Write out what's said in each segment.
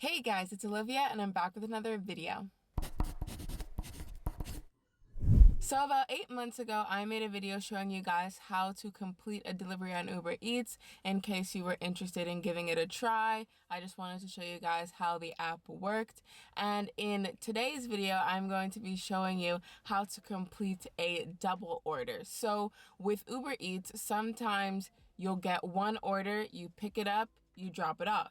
Hey guys, it's Olivia and I'm back with another video. So about 8 months ago, I made a video showing you guys how to complete a delivery on Uber Eats in case you were interested in giving it a try. I just wanted to show you guys how the app worked. And in today's video, I'm going to be showing you how to complete a double order. So with Uber Eats, sometimes you'll get one order, you pick it up, you drop it off.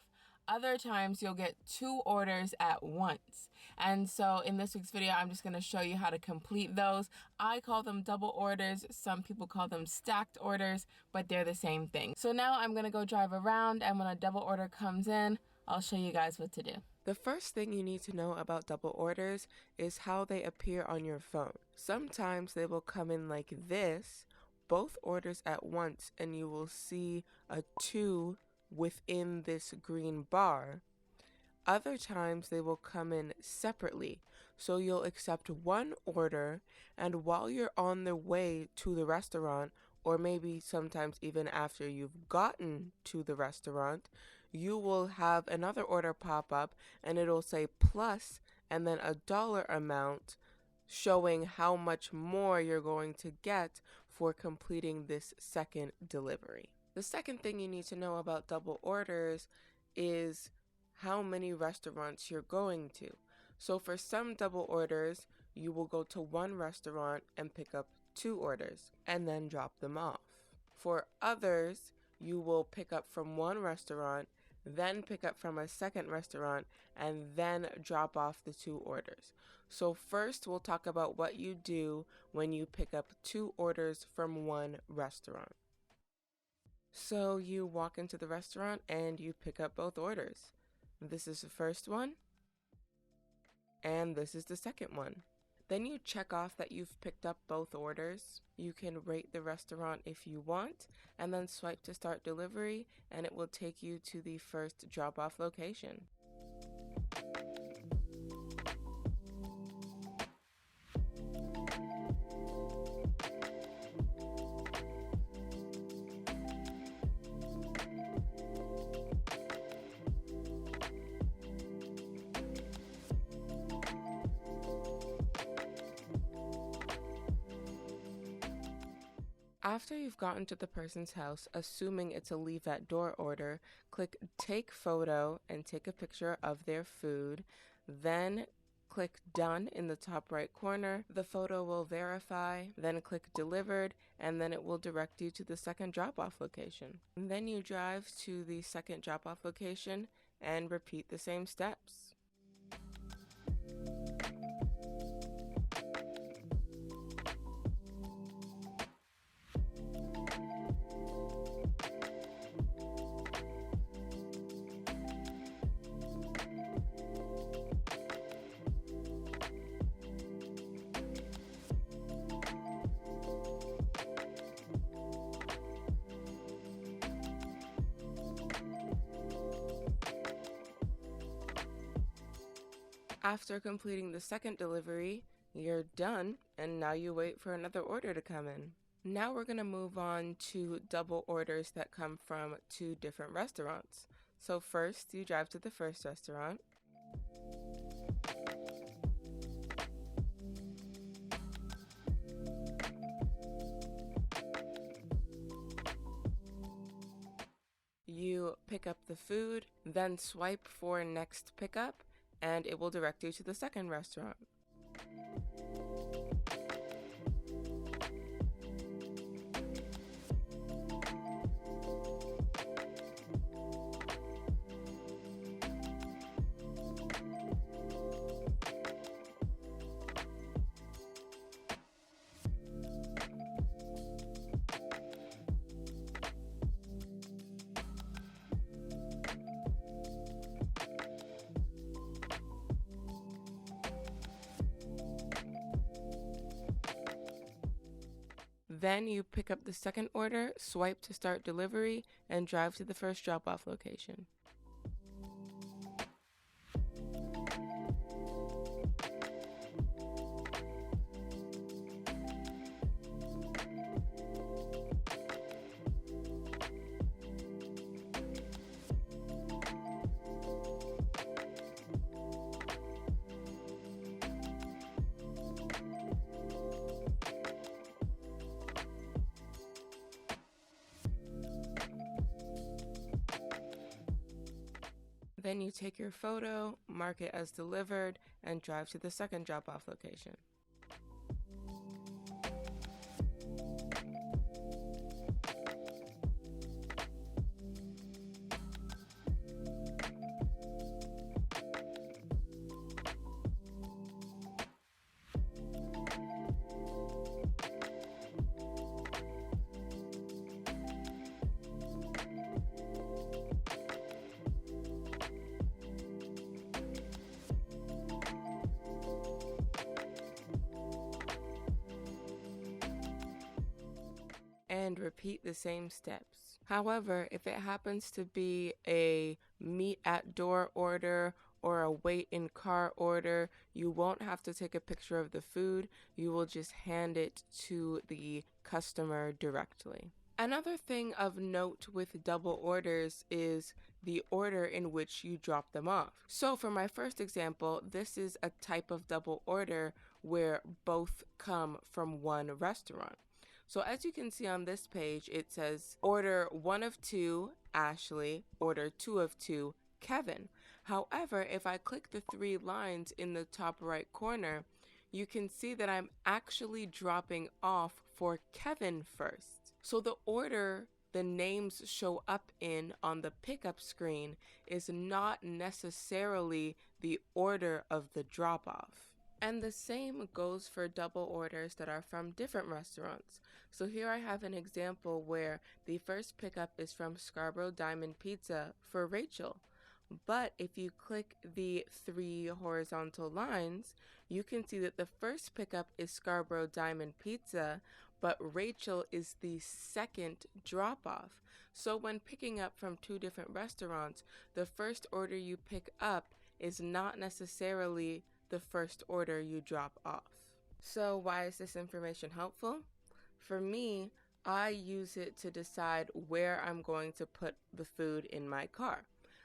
Other times you'll get 2 orders at once. And so in this week's video, I'm just going to show you how to complete those. I call them double orders. Some people call them stacked orders, but they're the same thing. So now I'm going to go drive around, and when a double order comes in, I'll show you guys what to do. The first thing you need to know about double orders is how they appear on your phone. Sometimes they will come in like this, both orders at once, and you will see a 2 within this green bar. Other times they will come in separately, so you'll accept one order, and while you're on the way to the restaurant, or maybe sometimes even after you've gotten to the restaurant, you will have another order pop up and it'll say plus and then a dollar amount showing how much more you're going to get for completing this second delivery. The second thing you need to know about double orders is how many restaurants you're going to. So for some double orders, you will go to one restaurant and pick up 2 orders and then drop them off. For others, you will pick up from one restaurant, then pick up from a second restaurant, and then drop off the 2 orders. So first, we'll talk about what you do when you pick up 2 orders from one restaurant. So you walk into the restaurant and you pick up both orders. This is the first one, and this is the second one. Then you check off that you've picked up both orders. You can rate the restaurant if you want, and then swipe to start delivery, and it will take you to the first drop-off location. After you've gotten to the person's house, assuming it's a leave at door order, click take photo and take a picture of their food. Then click done in the top right corner. The photo will verify, then click delivered, and then it will direct you to the second drop-off location. And then you drive to the second drop-off location and repeat the same steps. After completing the second delivery, you're done, and now you wait for another order to come in. Now we're going to move on to double orders that come from 2 different restaurants. So first, you drive to the first restaurant. You pick up the food, then swipe for next pickup, and it will direct you to the second restaurant. Then you pick up the second order, swipe to start delivery, and drive to the first drop-off location. Then you take your photo, mark it as delivered, and drive to the second drop-off location. And repeat the same steps. However, if it happens to be a meet at door order or a wait in car order, you won't have to take a picture of the food. You will just hand it to the customer directly. Another thing of note with double orders is the order in which you drop them off. So for my first example, this is a type of double order where both come from one restaurant. So as you can see on this page, it says order 1 of 2, Ashley, order 2 of 2, Kevin. However, if I click the 3 lines in the top right corner, you can see that I'm actually dropping off for Kevin first. So the order the names show up in on the pickup screen is not necessarily the order of the drop-off. And the same goes for double orders that are from different restaurants. So here I have an example where the first pickup is from Scarborough Diamond Pizza for Rachel. But if you click the 3 horizontal lines, you can see that the first pickup is Scarborough Diamond Pizza, but Rachel is the second drop-off. So when picking up from 2 different restaurants, the first order you pick up is not necessarily the first order you drop off. So why is this information helpful? For me, I use it to decide where I'm going to put the food in my car.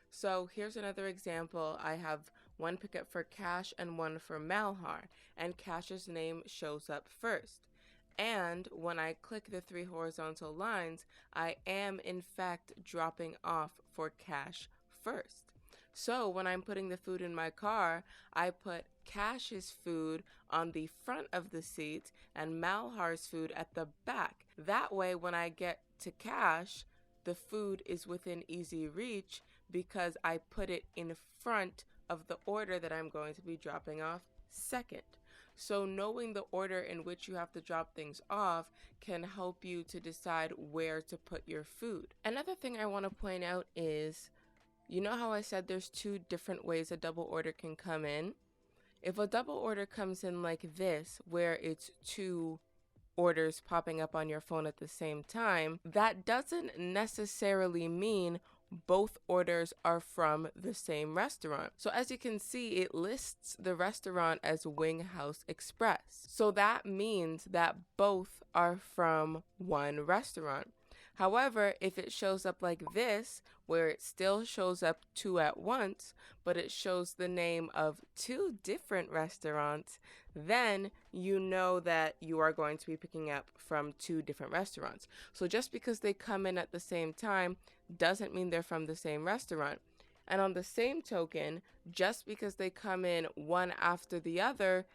So here's another example. I have one pickup for Cash and one for Malhar, and Cash's name shows up first. And when I click the 3 horizontal lines, I am in fact dropping off for Cash first. So when I'm putting the food in my car, I put Cash's food on the front of the seat and Malhar's food at the back. That way, when I get to Cash, the food is within easy reach because I put it in front of the order that I'm going to be dropping off second. So knowing the order in which you have to drop things off can help you to decide where to put your food. Another thing I want to point out is, you know how I said there's 2 different ways a double order can come in? If a double order comes in like this, where it's 2 orders popping up on your phone at the same time, that doesn't necessarily mean both orders are from the same restaurant. So as you can see, it lists the restaurant as Wing House Express. So that means that both are from one restaurant. However, if it shows up like this, where it still shows up 2 at once, but it shows the name of 2 different restaurants, then you know that you are going to be picking up from 2 different restaurants. So just because they come in at the same time doesn't mean they're from the same restaurant. And on the same token, just because they come in one after the other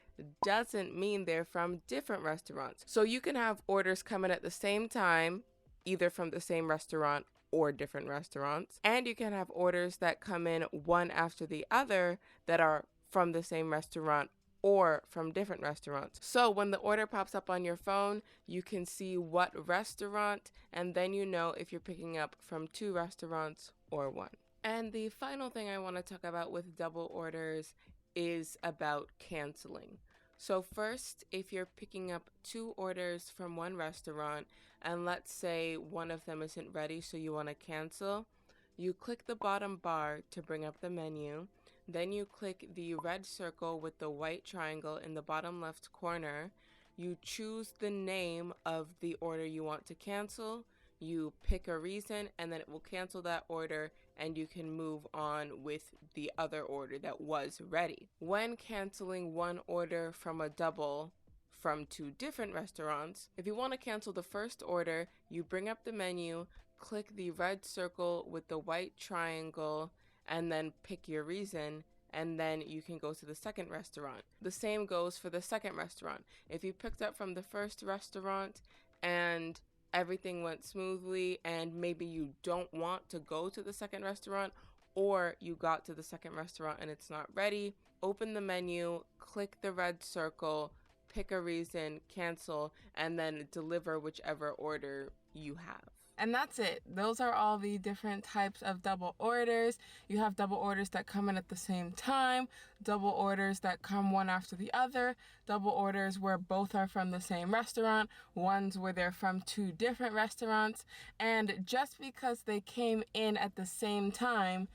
doesn't mean they're from different restaurants. So you can have orders come in at the same time, either from the same restaurant or different restaurants. And you can have orders that come in one after the other that are from the same restaurant or from different restaurants. So when the order pops up on your phone, you can see what restaurant, and then you know if you're picking up from 2 restaurants or 1. And the final thing I want to talk about with double orders is about canceling. So first, if you're picking up 2 orders from one restaurant, and let's say one of them isn't ready, so you want to cancel, you click the bottom bar to bring up the menu. Then you click the red circle with the white triangle in the bottom left corner. You choose the name of the order you want to cancel. You pick a reason, and then it will cancel that order, and you can move on with the other order that was ready. When canceling one order from a double from 2 different restaurants, if you want to cancel the first order, you bring up the menu, click the red circle with the white triangle, and then pick your reason, and then you can go to the second restaurant. The same goes for the second restaurant. If you picked up from the first restaurant and everything went smoothly and maybe you don't want to go to the second restaurant, or you got to the second restaurant and it's not ready, open the menu, click the red circle, pick a reason, cancel, and then deliver whichever order you have. And that's it. Those are all the different types of double orders. You have double orders that come in at the same time, double orders that come one after the other, double orders where both are from the same restaurant, ones where they're from two different restaurants. And just because they came in at the same time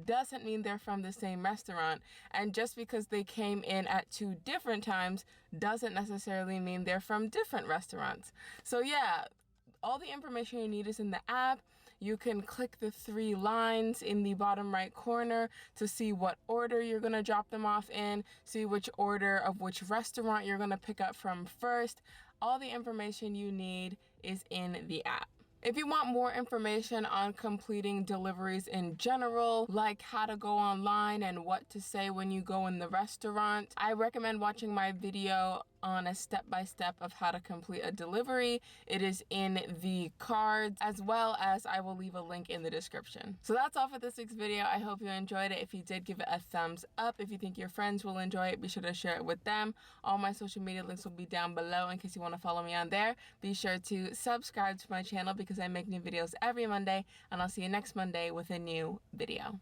doesn't mean they're from the same restaurant. And just because they came in at two different times doesn't necessarily mean they're from different restaurants. So yeah, all the information you need is in the app. You can click the 3 lines in the bottom right corner to see what order you're going to drop them off in, see which order of which restaurant you're going to pick up from first. All the information you need is in the app. If you want more information on completing deliveries in general, like how to go online and what to say when you go in the restaurant, I recommend watching my video on a step-by-step of how to complete a delivery. It is in the cards, as well as I will leave a link in the description. So that's all for this week's video. I hope you enjoyed it. If you did, give it a thumbs up. If you think your friends will enjoy it, be sure to share it with them. All my social media links will be down below in case you want to follow me on there. Be sure to subscribe to my channel because I make new videos every Monday, and I'll see you next Monday with a new video.